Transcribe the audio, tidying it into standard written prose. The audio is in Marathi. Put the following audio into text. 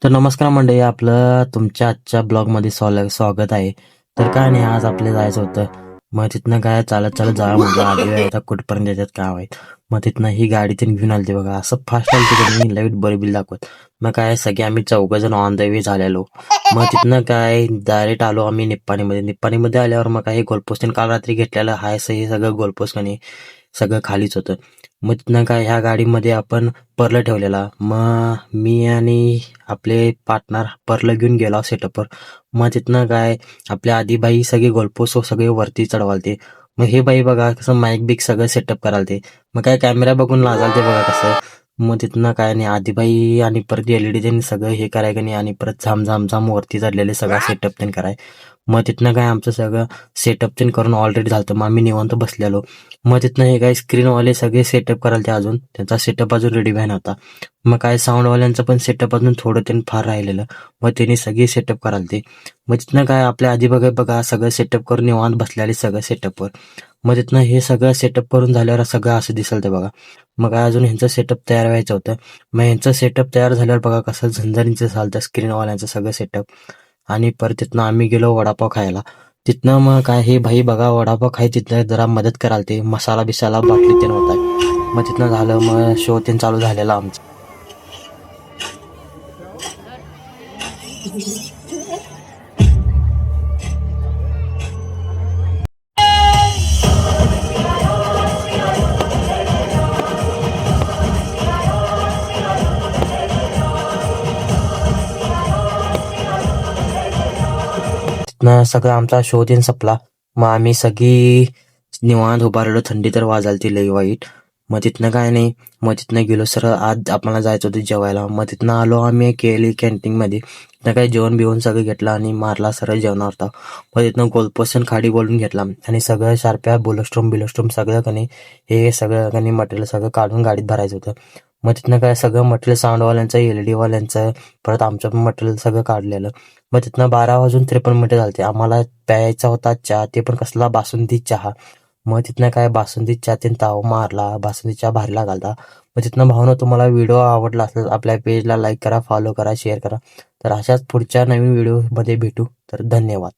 तर नमस्कार मंडळी, आपलं तुमच्या आजच्या ब्लॉगमध्ये स्वागत आहे. तर काय नाही, आज आपल्याला जायचं होतं. मग तिथनं काय चालत चालत जावं म्हटलं. आधी वेळ कुठपर्यंत याच्यात काय आहे. मग तिथनं ही गाडी तीन घेऊन आली बघा. असं फास्ट आली त्यांनी लाईट बरबिल दाखवत. मग काय सगळे आम्ही 4 जण ऑन द वे झालेलो. मग तिथनं काय डायरेक्ट आलो आम्ही निप्पाणीमध्ये आल्यावर मग काही गोलपोस्ट काल रात्री घेतलेलं हाय हे सगळं गोलपोस्ट सगळं खालीच होतं. मग तिथनं काय ह्या गाडीमध्ये आपण पर्ल ठेवलेला. मग मी आणि आपले पार्टनर पर्ल घेऊन गेला सेटअपवर. मग तिथनं काय आपल्या आधीबाई सगळे गोलपोस्ट सगळे वरती चढवालते. मग हे बाई बघा कसं माईक बिक सगळं सेटअप करालते. मग काय कॅमेरा बघून लाजालते बघा कसं. मग तिथनं काय नाही आधीबाई आणि परत एलईडी त्यांनी सगळं हे कराय का नाही आणि परत झाम वरती चढलेले सगळं सेटअप त्यांनी कराय. मग तिथनं काय आमचं सगळं सेटअप त्यांनी करून ऑलरेडी झालं. मग आम्ही निवांत बसलेलो. मग तिथनं हे काय स्क्रीनवाले सगळे सेटअप करायला ते अजून त्यांचा सेटअप अजून रेडी व्हाय नव्हता. मग काय साऊंडवाल्यांचं पण सेटअप अजून थोडं त्यांनी फार राहिलेलं. मग त्यांनी सगळे सेटअप करायला ते. मग तिथनं काय आपल्या आधी बघा सगळं सेटअप करून निवांत बसलेले सगळं सेटअपवर. मग तिथनं हे सगळं सेटअप करून झाल्यावर सगळं असं दिसल ते बघा. मग काय अजून ह्यांचं सेटअप तयार व्हायचं होतं. मग ह्यांचं सेटअप तयार झाल्यावर बघा कसं झंझणीचं झालं स्क्रीनवाल्यांचं सगळं सेटअप. आणि परत तिथनं आम्ही गेलो वडापाव खायला. तिथनं मग काय हे भाई बघा वडापाव खाय तिथनं जरा मदत कराल ते मसाला बिसाला बाटली ते नव्हता. मग तिथनं झालं मग शो ते चालू झालेला आमचा. तिथनं सगळं आमचा शो तीन संपला. मग आम्ही सगळी निवांत उभारलो. थंडी तर वाजालती लई वाईट. मग तिथनं काय नाही. मग तिथनं गेलो सरळ आज आपल्याला जायचं होतं जेवायला. मग तिथनं आलो आम्ही केली कॅन्टीनमध्ये. तिथं काही जेवण बिवून सगळं घेतलं आणि मारला सरळ जेवणार होता. मग तिथनं गोलपोस्ट खाडी बोलून घेतला आणि सगळं शार्प्या बिलोस्ट्रोम सगळं हे सगळं मटेरियल सगळं काढून गाडीत भरायचं होतं. मग तिथनं काय सगळं मटेरियल साऊंडवाल्यांचं एलईडीवाल्यांचं परत आमचं पण मटेरियल सगळं काढलेलं. मग तिथनं 12 वाजून 53 मिनिटं झालते. आम्हाला प्यायचा होता चहा, ते पण कसला बासुंदी चहा. मग तिथनं काय बासुंदी चहा ते ताव मारला, बासुंदी चहा भारी लागालता. मग तिथनं भावना तुम्हाला व्हिडिओ आवडला असेल आपल्या पेजला लाईक करा, फॉलो करा, शेअर करा. तर अशाच पुढच्या नवीन व्हिडिओमध्ये भेटू. तर धन्यवाद.